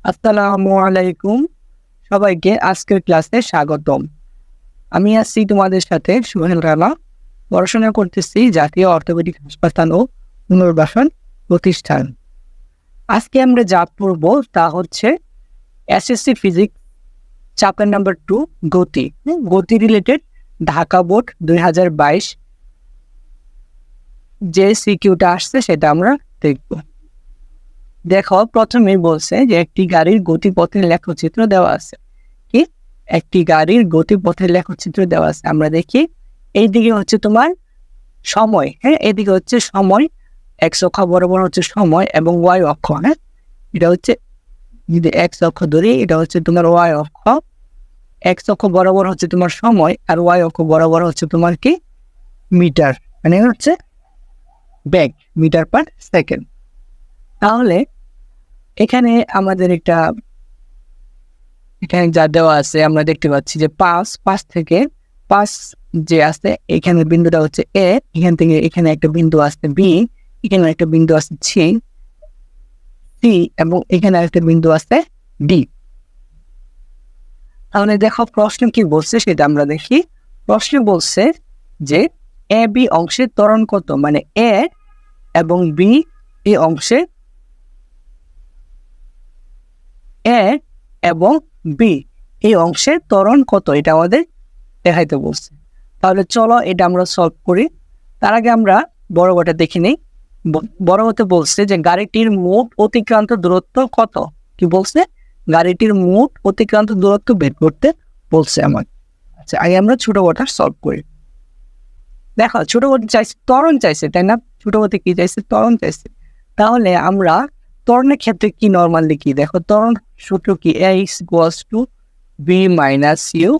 আসসালামু আলাইকুম, সবাইকে আজকের ক্লাসে স্বাগতম। আমি আছি তোমাদের সাথে সোহেল রানা। পড়াশোনা করতেছি জাতীয় অর্থোপেডিক হাসপাতাল ও পুনর্বাসন প্রতিষ্ঠান। আজকে আমরা যা পড়ব তা হচ্ছে এসএসসি ফিজিক্স চ্যাপ্টার নাম্বার 2 গতি। গতি রিলেটেড ঢাকা বোর্ড 2022 যে সিকিউটা আসছে সেটা আমরা দেখব। দেখো, প্রথমেই বলছে যে একটি গাড়ির গতিপথের লেখচিত্র দেওয়া আছে। কি? একটি গাড়ির গতিপথের লেখচিত্র দেওয়া আছে। আমরা দেখি এইদিকে হচ্ছে তোমার সময়, হ্যাঁ, এদিকে হচ্ছে সময়, এক্স অক্ষ বরাবর হচ্ছে সময় এবং ওয়াই অক্ষ। হ্যাঁ, এটা হচ্ছে যদি এক্স অক্ষ ধরি, এটা হচ্ছে তোমার ওয়াই অক্ষ। এক্স অক্ষ বরাবর হচ্ছে তোমার সময় আর ওয়াই অক্ষ বরাবর হচ্ছে তোমার কি মিটার, মানে হচ্ছে বেগ, মিটার পার সেকেন্ড। তাহলে এখানে আমাদের এখানে যা দেওয়া আছে আমরা দেখতে পাচ্ছি যে পাঁচ থেকে পাঁচ যে আছে, এখানে বিন্দুটা হচ্ছে এ, এখান থেকে এখানে একটা বিন্দু আসছে বি, এখানে একটা বিন্দু আছে সি এবং এখানে একটা বিন্দু আছে ডি। তাহলে দেখো প্রশ্ন কি বলছে সেটা আমরা দেখি। প্রশ্ন বলছে যে এ বি অংশের ত্বরণ কত, মানে এ এবং বি এই অংশে, এ এবং বি এই অংশের ত্বরণ কত, এটা আমাদের দেখাইতে বলছে। তাহলে চলো এটা আমরা সলভ করি। তার আগে আমরা বর্গটা দেখে নিই। বর্গতে বলছে যে গাড়িটির মোট অতিক্রান্ত দূরত্ব কত। কি বলছে? গাড়িটির মোট অতিক্রান্ত দূরত্ব বের করতে বলছে আমার। আচ্ছা, আগে আমরা ছোট বটা সলভ করি। দেখো, ছোট বটি চাইছে ত্বরণ চাইছে, তাই না? ছোট বটি কি চাইছে? ত্বরণ চাইছে। তাহলে আমরা ত্বরণের ক্ষেত্রে কি নরমাল লিখি? দেখো, ত্বরণ সূত্র কি? a = b - u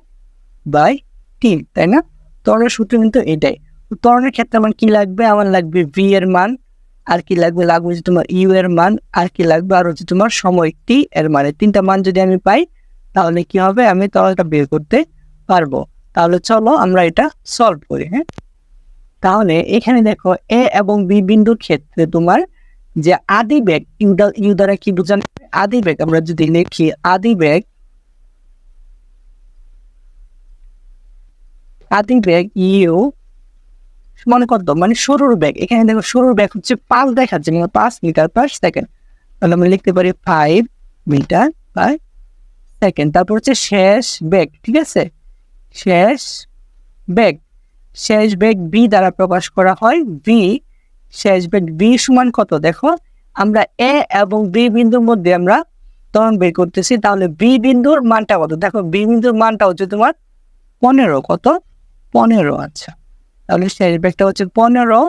by T, তাই না? ত্বরণের সূত্র কিন্তু এটাই। ত্বরণের ক্ষেত্রে আমার কি লাগবে? আমার লাগবে ভি এর মান, আর কি লাগবে? লাগবে হচ্ছে তোমার ইউ এর মান, আর কি লাগবে? আর হচ্ছে তোমার সময় টি এর মানে। তিনটা মান যদি আমি পাই তাহলে কি হবে? আমি ত্বরণটা বের করতে পারবো। তাহলে চলো আমরা এটা সলভ করি। হ্যাঁ, তাহলে এখানে দেখো এ এবং বি বিন্দুর ক্ষেত্রে তোমার যে আদি বেগ, ইউ দ্বারা কি বোঝানো? আদি বেগ আমরা যদি লিখি আদি বেগ ইউ সমান কত, মানে শুরুর বেগ। এখানে দেখো শুরুর বেগ হচ্ছে 5 দেখাচ্ছে, মানে 5 মিটার পার সেকেন্ড। তাহলে আমরা লিখতে পারি 5 মিটার পার সেকেন্ড। তারপর হচ্ছে শেষ বেগ, ঠিক আছে? শেষ বেগ, শেষ বেগ বি দ্বারা প্রকাশ করা হয়। শেষ বেগ বি সমান কত? দেখো, আমরা এ এবং বি বিন্দুর মধ্যে আমরা ত্বরণ বের করতেছি। তাহলে বি বিন্দুর মানটা কত? দেখো, বি বিন্দুর মানটা হচ্ছে তোমার 15। কত? 15। আচ্ছা, তাহলে শেষ বেগটা হচ্ছে 15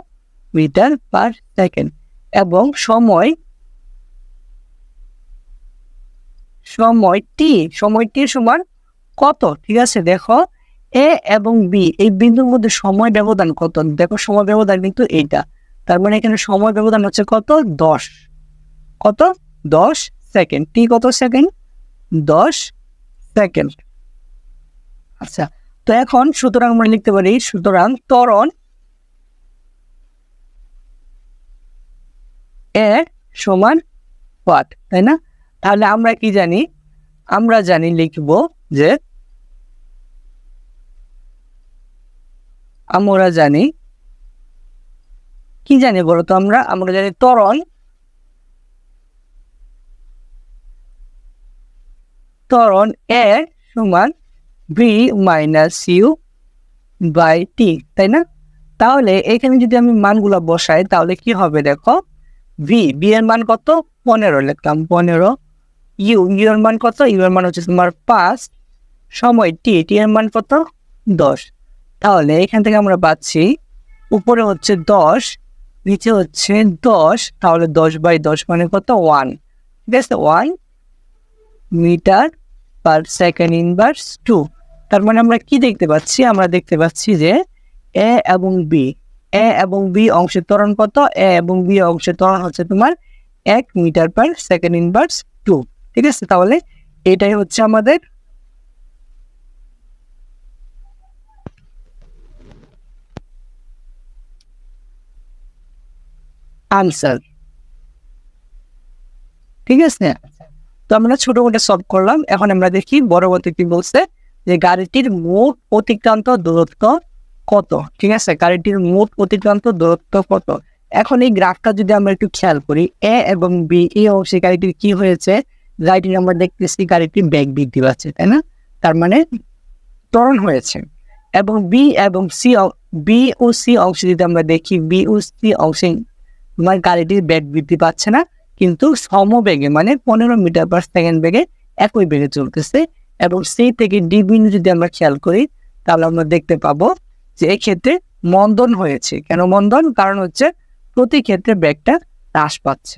মিটার পার সেকেন্ড এবং সময় টি সমান কত? ঠিক আছে, দেখো এ এবং বি এই বিন্দুর মধ্যে সময় ব্যবধান কত? দেখো, সময় ব্যবধান কিন্তু এইটা, তার মানে এখানে সময় ব্যবধান হচ্ছে কত? 10। কত? 10 সেকেন্ড। টি কত সেকেন্ড? 10 সেকেন্ড। আচ্ছা, তো এখন সুতরাং আমরা লিখতে পারি, সুতরাং ত্বরণ এ সমান ওয়াট, তাই না? তাহলে আমরা কি জানি? আমরা জানি, লিখব যে আমরা জানি, কি জানি বলো তো? আমরা জানি ত্বরণ এ সমান V minus you by T, তাই না? তাহলে এখানে যদি আমি মানগুলো বসাই তাহলে কি হবে? দেখো, বি এর মান কত? 15 লিখলাম, 15। ইউ এর মান কত? ইউ এর মান হচ্ছে তোমার 5। সময় টি এর মান কত? 10। তাহলে এখান থেকে আমরা পাচ্ছি উপরে হচ্ছে 10, নিচে হচ্ছে 10। তাহলে 10/10 মানে কত? 1। ঠিক আছে, 1 মিটার পার সেকেন্ড ইনভার্স 2। তার মানে আমরা কি দেখতে পাচ্ছি? আমরা দেখতে পাচ্ছি যে এ এবং বি অংশের ত্বরণ কত? এ এবং বি অংশের ত্বরণ হচ্ছে তোমার 1 মিটার পার সেকেন্ড ইনভার্স 2। ঠিক আছে, তাহলে এটাই হচ্ছে আমাদের আনসার। ঠিক আছে, তো আমরা ছোট করে সলভ করলাম। এখন আমরা দেখি বড় গতি কি বলছে, যে গাড়িটির মোট অতিক্রান্ত দূরত্ব কত। ঠিক আছে, গাড়িটির মোট অতিক্রান্ত দূরত্ব কত। এখন এই গ্রাফটা যদি আমরা একটু খেয়াল করি, এ এবং বি এই অংশে গাড়িটির কি হয়েছে, গাড়িটির আমরা দেখতেছি গাড়িটির বেগ বৃদ্ধি পাচ্ছে, তাই না? তার মানে ত্বরণ হয়েছে। এবং বি ও সি অংশে যদি আমরা দেখি, বি ও সি অংশে তোমার গাড়িটির বেগ বৃদ্ধি পাচ্ছে না, কিন্তু সমবেগে মানে 15 মিটার পার সেকেন্ড বেগে একই বেগে চলতেছে। এবং সেই থেকে ডি বিন্দু যদি আমরা খেয়াল করি, তাহলে আমরা দেখতে পাবো যে এই ক্ষেত্রে মন্দন হয়েছে। কেন মন্দন? কারণ হচ্ছে প্রতি ক্ষেত্রে বেগটা হ্রাস পাচ্ছে।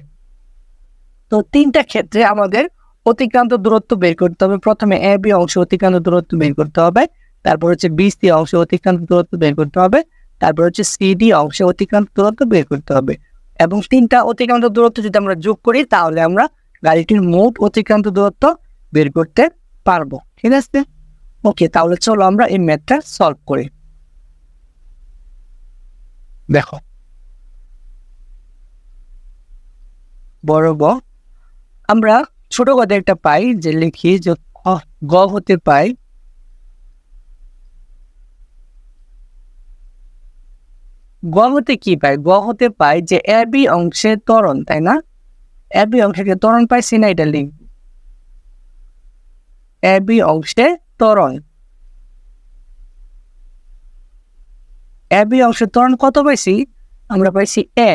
তো তিনটা ক্ষেত্রে আমাদের অতিক্রান্ত দূরত্ব বের করতে হবে। প্রথমে এ বি অংশ অতিক্রান্ত দূরত্ব বের করতে হবে, তারপর হচ্ছে বি সি অংশ অতিক্রান্ত দূরত্ব বের করতে হবে, তারপর হচ্ছে সি ডি অংশে অতিক্রান্ত দূরত্ব বের করতে হবে। এবং তিনটা অতিক্রান্ত দূরত্ব যদি আমরা যোগ করি, তাহলে আমরা গাড়িটির মোট অতিক্রান্ত দূরত্ব বের করতে পারবো। ঠিক আছে, ওকে, তাহলে চলো আমরা এই ম্যাথটা সলভ করি। দেখো বরাবর আমরা ছোট কথা একটা পাই, যে লিখি যে গ হতে পাই গ হতে কি পাই, গ হতে পাই যে এ বি অংশে ত্বরণ, তাই না? এ বি অংশে ত্বরণ পাইছি না, এটা লিখব। এ বি অংশে ত্বরণ, এ বি অংশে ত্বরণ কত পাইছি? আমরা পাইছি এ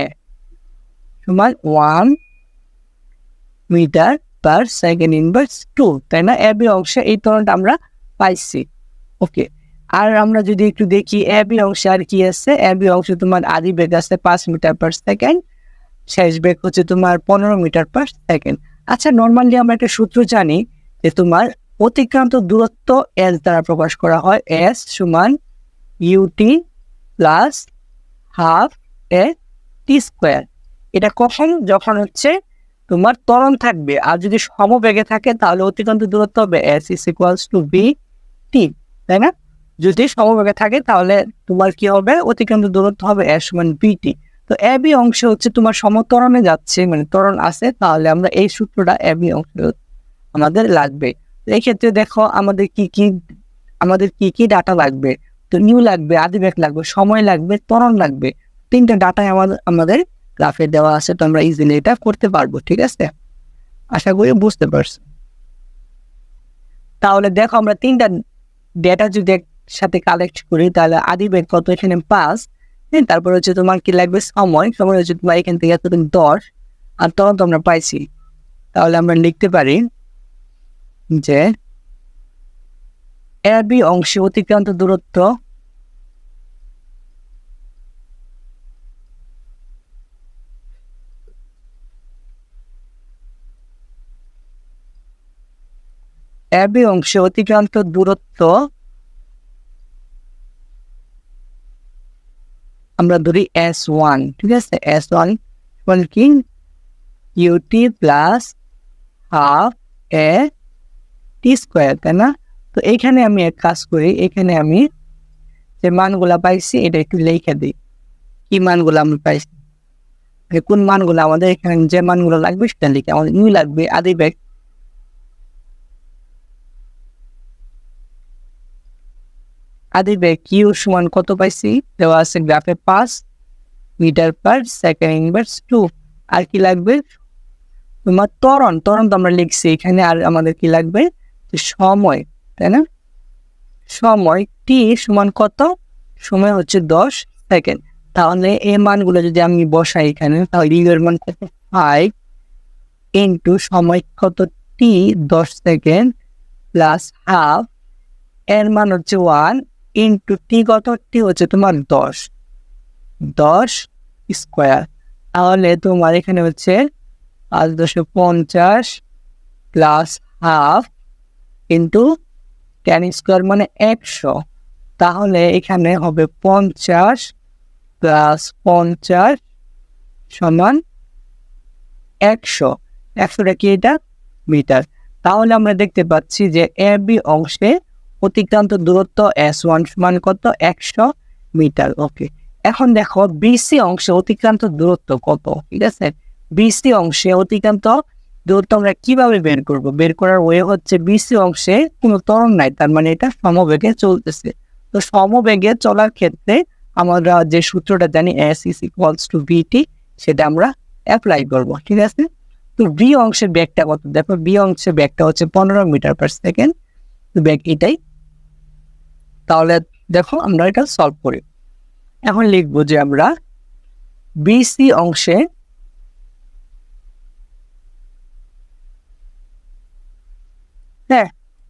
সমান 1 মিটার পার সেকেন্ড ইনভার্স 2, তাই না? এ বি অংশে এই ত্বরণটা আমরা পাইছি। ওকে, আর আমরা যদি একটু দেখি এ বি অংশে আর কি আছে। এ বি অংশে তোমার আদি বেগ আছে 5 মিটার পার সেকেন্ড, শেষ বেগ হচ্ছে তোমার 15 মিটার পার সেকেন্ড। আচ্ছা, নর্মালি আমরা একটা সূত্র জানি যে তোমার অতিক্রান্ত দূরত্ব এস দ্বারা প্রকাশ করা হয়। এস সমান ইউটি প্লাস হাফ এ টি স্কোয়ার। এটা কখন? যখন হচ্ছে তোমার ত্বরণ থাকবে। আর যদি সমবেগে থাকে, তাহলে অতিক্রান্ত দূরত্ব হবে S is equals to v t, তাই না? যদি সমবেগে থাকে, তাহলে তোমার কি হবে? অতিক্রান্ত দূরত্ব হবে এস সমান বিটি। তো এ বি অংশ হচ্ছে তোমার সমত্বরণে যাচ্ছে, মানে ত্বরণ আছে, তাহলে আমরা এই সূত্রটা এ বি অংশ আমাদের লাগবে। এই ক্ষেত্রে দেখো আমাদের কি কি ডাটা লাগবে। তো নিউ লাগবে, আদিবেগ লাগবে, সময় লাগবে, ত্বরণ লাগবে। তিনটা ডাটাই আমাদের গ্রাফে দেওয়া আছে, তো আমরা ইজিলি এটা করতে পারবো। ঠিক আছে, আশা করি বুঝতে পারছো। তাহলে দেখো আমরা তিনটা ডেটা যদি একসাথে কালেক্ট করি, তাহলে আদিবেগ কত? এখানে 5। তারপর হচ্ছে তোমার কি লাগবে? সময় হচ্ছে তোমার এখান থেকে এতদিন 10, আর ত্বরণ তো আমরা পাইছি। তাহলে আমরা লিখতে পারি যে এ বি অংশে অতিক্রান্ত দূরত্ব এ বি অংশে অতিক্রান্ত দূরত্ব আমরা ধরি S1। ঠিক আছে, S1 সমান কি? ইউটি প্লাস হাফ এ টি স্কোয়ার, তাই না? তো এইখানে আমি এক কাজ করি, এখানে আমি যে মানগুলা পাইছি এটা একটু লিখে দিই। কি মানগুলো আমরা পাইছি, কোন মানগুলো আমাদের এখানে যে মানগুলো লাগবে সেটা লিখে। আমাদের নিউ লাগবে আদিবেগ, কিউ সমান কত পাইছি? দেওয়া আছে গ্রাফে 5 মিটার পার সেকেন্ড ইনভার্স 2। আর কি লাগবে? তোমার ত্বরণ তো আমরা লিখছি এখানে। আর আমাদের কি লাগবে? সময়, তাই না? সময় টি সমান কত? সময় হচ্ছে 10 সেকেন্ড। তাহলে এই মানগুলো যদি আমি বসাই এখানে, তাহলে ইউ এর মান কত? 5 ইন্টু সময় কত? টি 10 সেকেন্ড প্লাস হাফ, এর মান হচ্ছে 1 ইন্টু টি কত? টি হচ্ছে তোমার 10 স্কোয়ার। তাহলে তোমার এখানে হচ্ছে 5×50 প্লাস হাফ ইন্টু 10 স্কোয়ার মানে 100। তাহলে এখানে হবে 50 প্লাস 50 সমান 100। 100টা কি? এটা মিটার। তাহলে আমরা দেখতে পাচ্ছি যে এ বি অংশে অতিক্রান্ত দূরত্ব S1 সমান কত? 100 মিটার। ওকে, এখন দেখো বিসি অংশে অতিক্রান্ত দূরত্ব কত। ঠিক আছে, বিসি অংশে অতিক্রান্ত দূরত্ব আমরা কিভাবে বের করব? বের করার ওয়ে হচ্ছে বিসি অংশে কোনো ত্বরণ নাই, তার মানে এটা সমবেগে চলতেছে। তো সমবেগে চলার ক্ষেত্রে আমরা যে সূত্রটা জানি S is equals to VT, সেটা আমরা অ্যাপ্লাই করব, ঠিক আছে? তো বি অংশের বেগটা কত? দেখো বি অংশের বেগটা হচ্ছে 15 মিটার পার সেকেন্ড। তো বেগ এটাই। তাহলে দেখো আমরা এটা সলভ করি। এখন লিখবো যে আমরা বিসি অংশে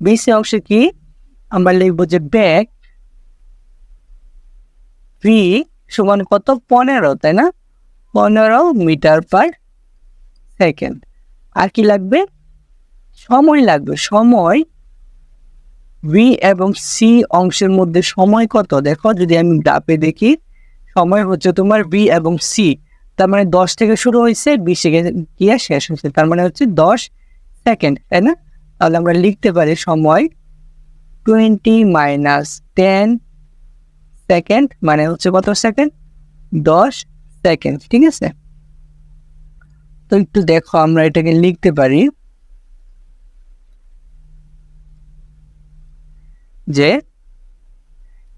বিসি অংশে কি আমরা লিখবো যে বেগ ভি সমান কত? 15, তাই না? 15 মিটার পার সেকেন্ড। আর কি লাগবে? সময় লাগবে। সময় ভি এবং সি অংশের মধ্যে সময় কত? দেখো যদি আমি গ্রাফে দেখি, সময় হচ্ছে তোমার ভি এবং সি, তার মানে 10 থেকে শুরু হয়েছে, 20 গিয়ে শেষ হয়েছে, তার মানে হচ্ছে 10 সেকেন্ড, তাই না? তাহলে আমরা লিখতে পারি সময় 20 মাইনাস 10 সেকেন্ড মানে হচ্ছে কত সেকেন্ড? 10 সেকেন্ড, ঠিক আছে? তো একটু দেখো আমরা এটাকে লিখতে পারি যে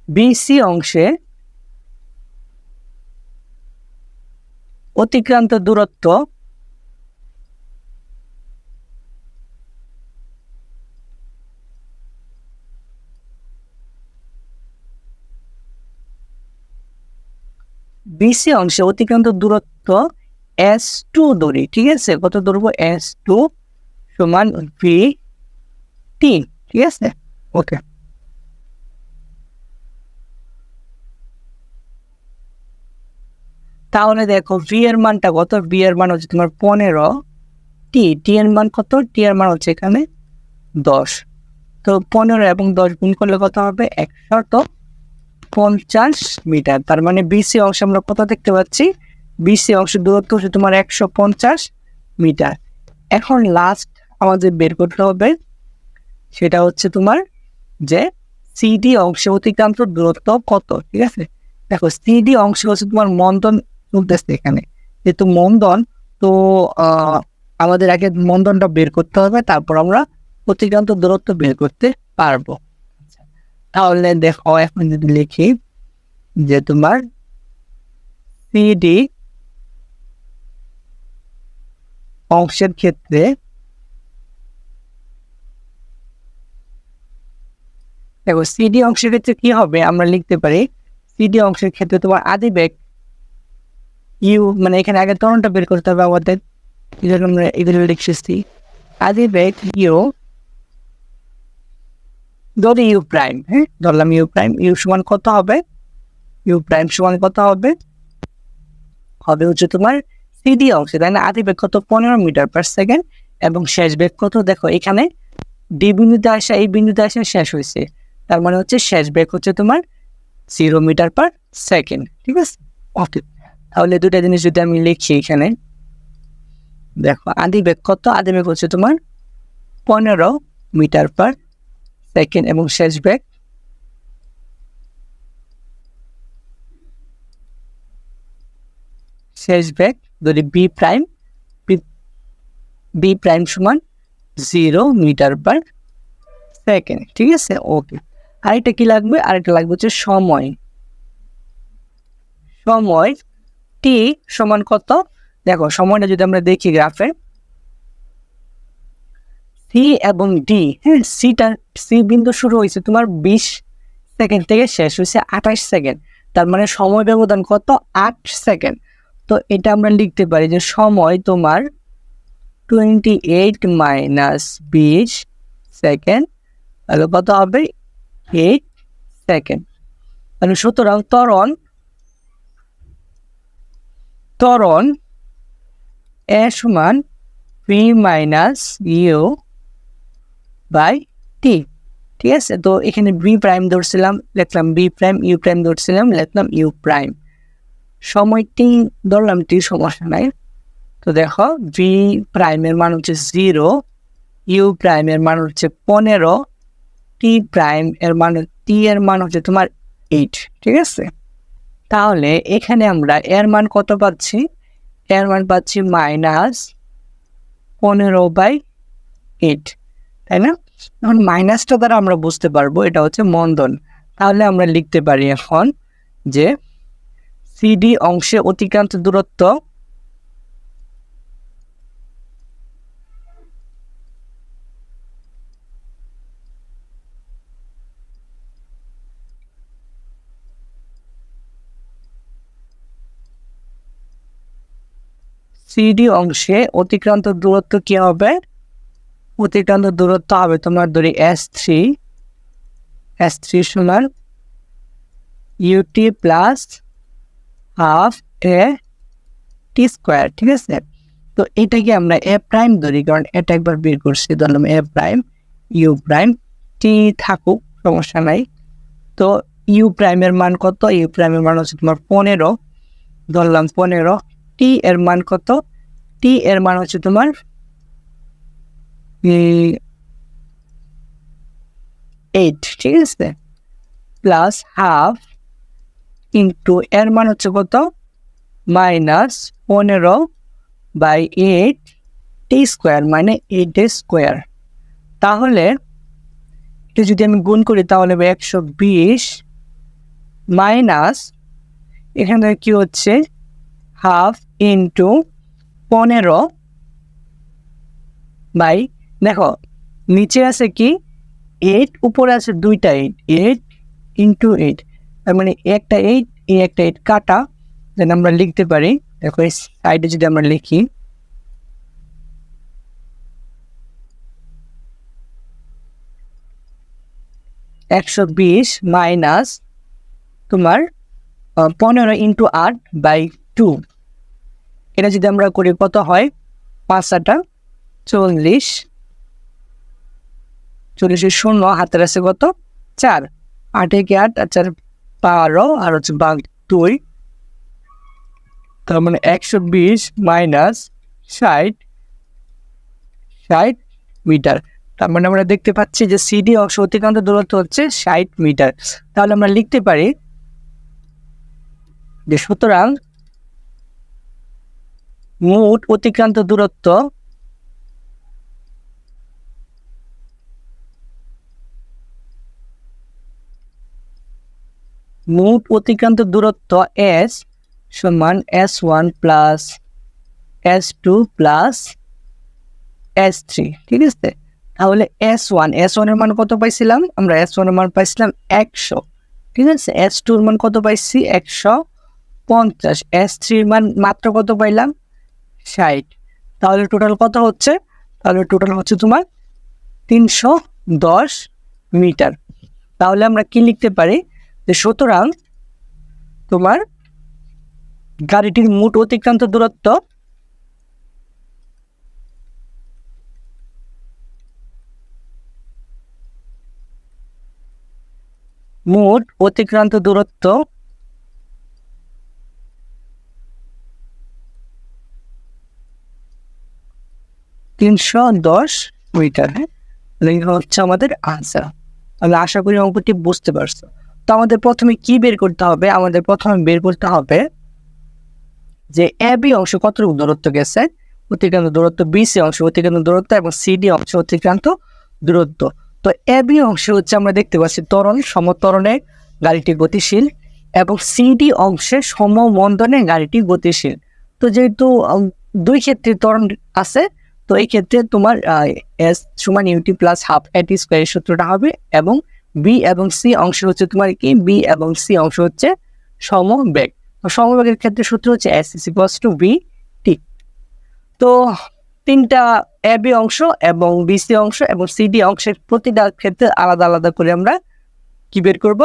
বিসি অংশে অতিক্রান্ত দূরত্ব বিসি অংশে অতিক্রান্ত দূরত্ব S2 ধরি, ঠিক আছে? কত ধরবো? S2 সমান VT, ঠিক আছে? ওকে। তাহলে দেখো ভি এর মানটা কত? ভি এর মান হচ্ছে তোমার 15, টি এর মান কত? টি এর মান হচ্ছে এখানে 10। তো 15 এবং 10 গুণ করলে কত হবে? 150 মিটার। তার মানে বিসি অংশে আমরা কত দেখতে পাচ্ছি? বিসি অংশের দূরত্ব হচ্ছে তোমার 150 মিটার। এখন লাস্ট আমাদের বের করতে হবে, সেটা হচ্ছে তোমার যে সিডি অংশে অতিক্রান্ত দূরত্ব কত, ঠিক আছে? দেখো সিডি অংশে হচ্ছে তোমার মন্দন চলতেছে এখানে, যেহেতু মন্দন, তো আমাদের আগে মন্দনটা বের করতে হবে, তারপর আমরা অতিক্রান্ত দূরত্ব বের করতে পারবো। তাহলে দেখো এখন যদি লিখি যে তোমার সিডি অংশের ক্ষেত্রে, দেখো সিডি অংশের ক্ষেত্রে কি হবে? আমরা লিখতে পারি সিডি অংশের ক্ষেত্রে তোমার আদি বেগ ইউ, মানে এখানে আগে ত্বরণটা বের করতে হবে আমাদের, আমরা এগুলো লিখছি আদি বেগ ইউ, ধরি ইউ প্রাইম, হ্যাঁ ধরলাম ইউ প্রাইম। ইউ সমান কত হবে? ইউ প্রাইম সমান কত হবে? হবে হচ্ছে তোমার সিডি অংশে, তাই না? আদি বেগ কত? 15 মিটার পার সেকেন্ড। এবং শেষ বেগ কত? দেখো এখানে ডি বিন্দুতে আসা, এই বিন্দুতে আসা শেষ হয়েছে, তার মানে হচ্ছে শেষ বেগ হচ্ছে তোমার 0 মিটার পার সেকেন্ড, ঠিক আছে? ওকে। তাহলে দুটা জিনিস যদি আমি লিখি এখানে, দেখো আদি বেগ কত? আদি বেগ হচ্ছে তোমার 15 মিটার পার সেকেন্ড এবং শেষ বেগ যদি বি প্রাইম, বি প্রাইম সমান 0 মিটার পার সেকেন্ড, ঠিক আছে? ওকে। আরেকটা কি লাগবে? আরেকটা লাগবে হচ্ছে সময়। সময় টি সমান কত? দেখো সময়টা যদি আমরা দেখি গ্রাফে, সি এবং ডি, হ্যাঁ সি বিন্দু শুরু হয়েছে তোমার 20 সেকেন্ড থেকে শেষ হয়েছে 28 সেকেন্ড, তার মানে সময় ব্যবধান কত? 8 সেকেন্ড। তো এটা আমরা লিখতে পারি যে সময় তোমার 28 মাইনাস 20 সেকেন্ড, তাহলে কত হবে? 8 সেকেন্ড। তাহলে সুতরাং ত্বরণ এ সমান V minus you by T, ঠিক আছে? তো এখানে বি প্রাইম ধরছিলাম, লিখলাম বি প্রাইম, ইউ প্রাইম ধরছিলাম, লিখলাম ইউ প্রাইম। সময় টি ধরলাম, টি সমস্যা নাই। তো দেখো ভি প্রাইমের মান হচ্ছে 0, ইউ প্রাইমের মান হচ্ছে 15, টি প্রাইম এর মান, টি এর মান হচ্ছে তোমার 8, ঠিক আছে? তাহলে এখানে আমরা এর মান কত পাচ্ছি? এর মান পাচ্ছি মাইনাস 15/8, তাই না? এখন মাইনাসটা দ্বারা আমরা বুঝতে পারবো এটা হচ্ছে মন্দন। তাহলে আমরা লিখতে পারি এখন যে সিডি অংশে অতিক্রান্ত দূরত্ব সিডি অংশে অতিক্রান্ত দূরত্ব কি হবে? অতিক্রান্ত দূরত্ব হবে তোমার ধরি S3 সমান ইউটি প্লাস হাফ এ টি স্কোয়ার, ঠিক আছে? তো এটাকে আমরা এ প্রাইম ধরি, কারণ এটা একবার বের করছি, ধরলাম এ প্রাইম ইউ প্রাইম টি থাকুক, সমস্যা নাই। তো ইউ প্রাইমের মান কত? ইউ প্রাইমের মান হচ্ছে তোমার 15, ধরলাম 15। টি এর মান কত? টি এর মান হচ্ছে তোমার 8, ঠিক আছে? প্লাস হাফ ইন্টু এর মান হচ্ছে কত? -15/8 টি স্কোয়ার, মানে 8 স্কোয়ার। তাহলে এটা যদি আমি গুণ করি তাহলে 120 মাইনাস এখানে কি হচ্ছে হাফ ইন্টু 15 বাই, দেখো নিচে আছে কি 8, উপরে আছে দুইটা 8 ইন্টু 8, তার মানে একটা 8 এই একটা 8 কাটা, যেন আমরা লিখতে পারি। দেখো এই সাইডে যদি আমরা লিখি -120 মাইনাস তোমার 15 ইন্টু 8/2, এটা যদি আমরা করি কত হয়? 5 40, 40 শূন্য, হাতের আছে কত? 4, 8 একে 8 আর 4 12, আর হচ্ছে 2, তার মানে 120 মাইনাস 60 মিটার। তার মানে আমরা দেখতে পাচ্ছি যে সিডি অংশ অতিক্রান্ত দূরত্ব হচ্ছে 60 মিটার। তাহলে আমরা লিখতে পারি যে সুতরাং মোট অতিক্রান্ত দূরত্ব S সমান S1 plus S2 plus S3, ঠিক আছে? তাহলে S1 এর মান কত পাইছিলাম আমরা? S1 এর মান পাইছিলাম 100, ঠিক আছে? S2 এর মান কত পাইছি? 150। S3 এর মান মাত্র কত পাইলাম? 60। তাহলে টোটাল কত হচ্ছে? তাহলে টোটাল হচ্ছে তোমার 310 মিটার। তাহলে আমরা কি লিখতে পারি? যে সুতরাং তোমার গাড়িটির মোট অতিক্রান্ত দূরত্ব মোট অতিক্রান্ত দূরত্ব $310 মিটার। হ্যাঁ, হচ্ছে আমাদের আনসার। আমি আশা করি অঙ্কটি বুঝতে পারছো। তো আমাদের প্রথমে কি বের করতে হবে? আমাদের প্রথমে বের করতে হবে যে এ বি অংশ কতটুকু দূরত্ব গেছে, অতিক্রান্ত দূরত্ব, বিসি অংশ অতিক্রান্ত দূরত্ব এবং সিডি অংশ অতিক্রান্ত দূরত্ব। তো এ বি অংশ হচ্ছে আমরা দেখতে পাচ্ছি ত্বরণ, সমত্বরণে গাড়িটি গতিশীল, এবং সিডি অংশে সমমন্দনে গাড়িটি গতিশীল। তো যেহেতু দুই ক্ষেত্রে ত্বরণ আছে, তো এই ক্ষেত্রে তোমার এস সমান ইউটি প্লাস হাফ এটি স্কোয়ারের সূত্রটা হবে, এবং বি এবং সি অংশ হচ্ছে তোমার কি, বি এবং সি অংশ হচ্ছে সমবেগ। সমবেগের ক্ষেত্রে সূত্র হচ্ছে S is equals to v t. তো তিনটা এ বি অংশ এবং বিসি অংশ এবং সিডি অংশের প্রতিটা ক্ষেত্রে আলাদা আলাদা করে আমরা কি বের করব?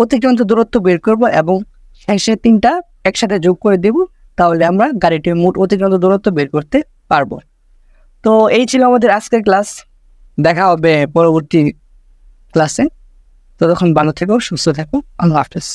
অতিক্রান্ত দূরত্ব বের করব, এবং শেষে তিনটা একসাথে যোগ করে দেব, তাহলে আমরা গাড়িটির মোট অতিক্রান্ত দূরত্ব বের করতে পারবো। তো এই ছিল আমাদের আজকের ক্লাস। দেখা হবে পরবর্তী ক্লাসে। ততক্ষণ ভালো থেকো, সুস্থ থেকো। আল্লাহ হাফেজ।